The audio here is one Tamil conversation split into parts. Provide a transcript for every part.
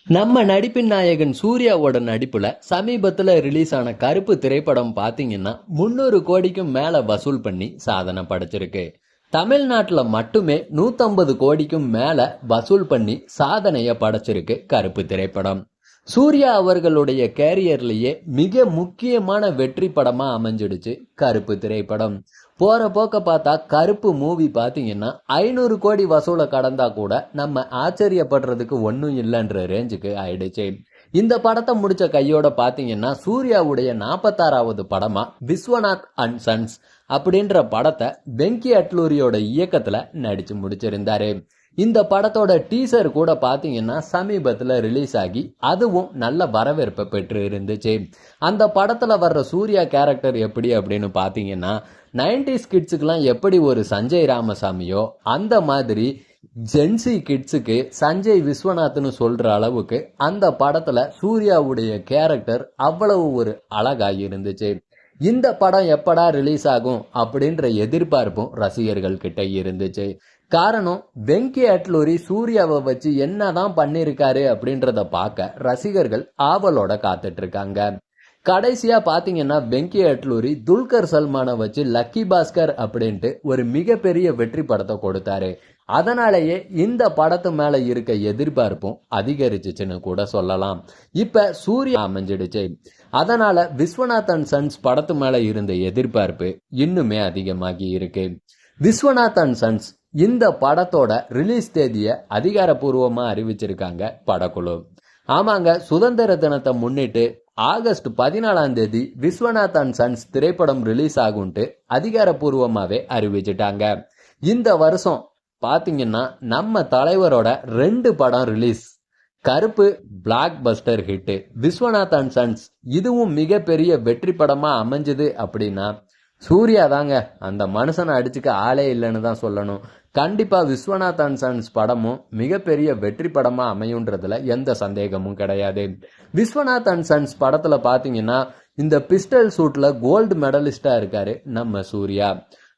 நம்ம நடிப்பின் நாயகன் சூர்யாவோட நடிப்புல சமீபத்துல ரிலீஸ் ஆன கருப்பு திரைப்படம் பாத்தீங்கன்னா 300 கோடிக்கும் மேல வசூல் பண்ணி சாதனை படைச்சிருக்கு. தமிழ்நாட்டுல மட்டுமே 150 கோடிக்கும் மேல வசூல் பண்ணி சாதனைய படைச்சிருக்கு கருப்பு திரைப்படம். சூர்யா அவர்களுடைய கேரியர்லயே மிக முக்கியமான வெற்றி படமா அமைஞ்சிடுச்சு கருப்பு திரைப்படம். போற போக்க பார்த்தா கருப்பு மூவி பாத்தீங்கன்னா 500 கோடி வசூலை கடந்தா கூட நம்ம ஆச்சரியப்படுறதுக்கு ஒன்னும் இல்லைன்ற ரேஞ்சுக்கு ஆயிடுச்சு. இந்த படத்தை முடிச்ச கையோட பாத்தீங்கன்னா சூர்யாவுடைய 46வது படமா விஸ்வநாத் அண்ட் சன்ஸ் அப்படின்ற படத்தை வெங்கி அட்லூரியோட இயக்கத்துல நடிச்சு முடிச்சிருந்தாரு. இந்த படத்தோட டீசர் கூட பாத்தீங்கன்னா சமீபத்துல ரிலீஸ் ஆகி அதுவும் நல்ல வரவேற்பை பெற்று இருந்துச்சு. அந்த படத்துல வர்ற சூர்யா கேரக்டர் எப்படி அப்படின்னு பாத்தீங்கன்னா 90s கிட்ஸுக்கெல்லாம் எப்படி ஒரு சஞ்சய் ராமசாமியோ அந்த மாதிரி ஜென்சி கிட்ஸுக்கு சஞ்சய் விஸ்வநாத்னு சொல்ற அளவுக்கு அந்த படத்துல சூர்யாவுடைய கேரக்டர் அவ்வளவு ஒரு அழகா இருந்துச்சு. இந்த படம் எப்படா ரிலீஸ் ஆகும் அப்படின்ற எதிர்பார்ப்பும் ரசிகர்கள் கிட்ட இருந்துச்சு. காரணம் வெங்கி அட்லூரி சூர்யாவை வச்சு என்னதான் பண்ணிருக்காரு அப்படின்றத பார்க்க ரசிகர்கள் ஆவலோட காத்துட்டு இருக்காங்க. கடைசியா பாத்தீங்கன்னா வெங்கி அட்லூரி துல்கர் சல்மானை வச்சு லக்கி பாஸ்கர் அப்படின்ட்டு ஒரு மிகப்பெரிய வெற்றி படத்தை கொடுத்தாரு. அதனாலேயே இந்த படத்து மேல இருக்க எதிர்பார்ப்பும் அதிகரிச்சுன்னு கூட சொல்லலாம். இப்ப சூர்யா அமைஞ்சிடுச்சு. அதனால விஸ்வநாத் அண்ட் சன்ஸ் படத்து மேல இருந்த எதிர்பார்ப்பு இன்னுமே அதிகமாகி இருக்கு. விஸ்வநாத் அண்ட் சன்ஸ் இந்த படத்தோட ரிலீஸ் தேதியை அதிகாரப்பூர்வமா அறிவிச்சிருக்காங்க படக்குழு. ஆமாங்க, சுதந்திர தினத்தை முன்னிட்டு ஆகஸ்ட் 14 விஸ்வநாத் அண்ட் சன்ஸ் திரைப்படம் ரிலீஸ் ஆகும்ட்டு அதிகாரப்பூர்வமாவே அறிவிச்சிட்டாங்க. இந்த வருஷம் பாத்தீங்கன்னா நம்ம தலைவரோட 2 படம் release. Karuppu blockbuster hit, Vishwanath and sons இதுவும் மிகப்பெரிய வெற்றி படமா அமைஞ்சது அப்படின்னா சூர்யா தாங்க. அந்த மனுஷனை அடிச்சுக்க ஆளே இல்லைன்னு தான் சொல்லணும். கண்டிப்பா விஸ்வநாத் அண்ட் சன்ஸ் படமும் மிகப்பெரிய வெற்றி படமா அமையுன்றதுல எந்த சந்தேகமும் கிடையாது. விஸ்வநாத் அண்ட் சன்ஸ் படத்துல பாத்தீங்கன்னா இந்த பிஸ்டல் சூட்ல கோல்டு மெடலிஸ்டா இருக்காரு நம்ம சூர்யா.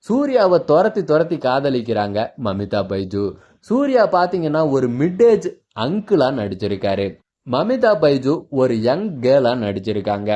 சூர்யாவை துரத்தி காதலிக்கிறாங்க மமிதா பைஜு. சூர்யா பாத்தீங்கன்னா ஒரு மிட் ஏஜ் அங்கிளா நடிச்சிருக்காரு. மமிதா பைஜு ஒரு யங் கேர்ளா நடிச்சிருக்காங்க.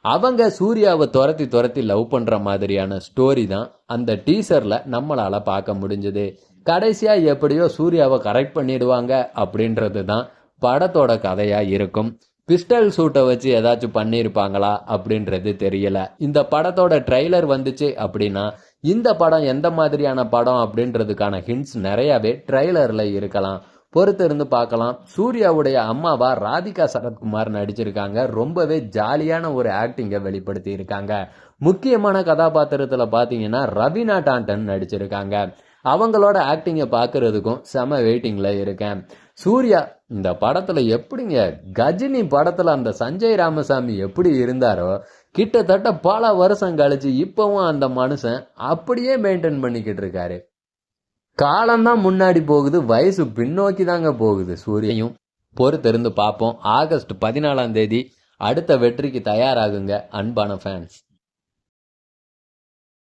அவங்க சூர்யாவை துரத்தி லவ் பண்ற மாதிரியான ஸ்டோரி தான் அந்த டீசர்ல நம்மளால பார்க்க முடிஞ்சது. கடைசியா எப்படியோ சூர்யாவை கரெக்ட் பண்ணிடுவாங்க அப்படின்றது தான் படத்தோட கதையா இருக்கும். பிஸ்டல் சூட்டை வச்சு ஏதாச்சும் பண்ணியிருப்பாங்களா அப்படின்றது தெரியல. இந்த படத்தோட ட்ரெய்லர் வந்துச்சு அப்படின்னா இந்த படம் எந்த மாதிரியான படம் அப்படின்றதுக்கான ஹிண்ட்ஸ் நிறையவே ட்ரெய்லர்ல இருக்கலாம். பொறுத்திருந்து பார்க்கலாம். சூர்யாவுடைய அம்மாவா ராதிகா சரத்குமார் நடிச்சிருக்காங்க. ரொம்பவே ஜாலியான ஒரு ஆக்டிங்கை வெளிப்படுத்தி இருக்காங்க. முக்கியமான கதாபாத்திரத்துல பாத்தீங்கன்னா ரவீனா டாண்டன் நடிச்சிருக்காங்க. அவங்களோட ஆக்டிங்கை பாக்குறதுக்கும் செம வெயிட்டிங்ல இருக்கேன். சூர்யா இந்த படத்துல எப்படிங்க கஜினி படத்துல அந்த சஞ்சய் ராமசாமி எப்படி இருந்தாரோ கிட்டத்தட்ட பல வருஷம் கழிச்சு இப்பவும் அந்த மனுஷன் அப்படியே மெயின்டைன் பண்ணிக்கிட்டு இருக்காரு. காலம்தான் முன்னாடி போகுது, வயசு பின்னோக்கி தாங்க போகுது. சூரியையும் பொறுத்திருந்து பார்ப்போம். ஆகஸ்ட் 14 அடுத்த வெற்றிக்கு தயாராகுங்க அன்பான ஃபேன்ஸ்.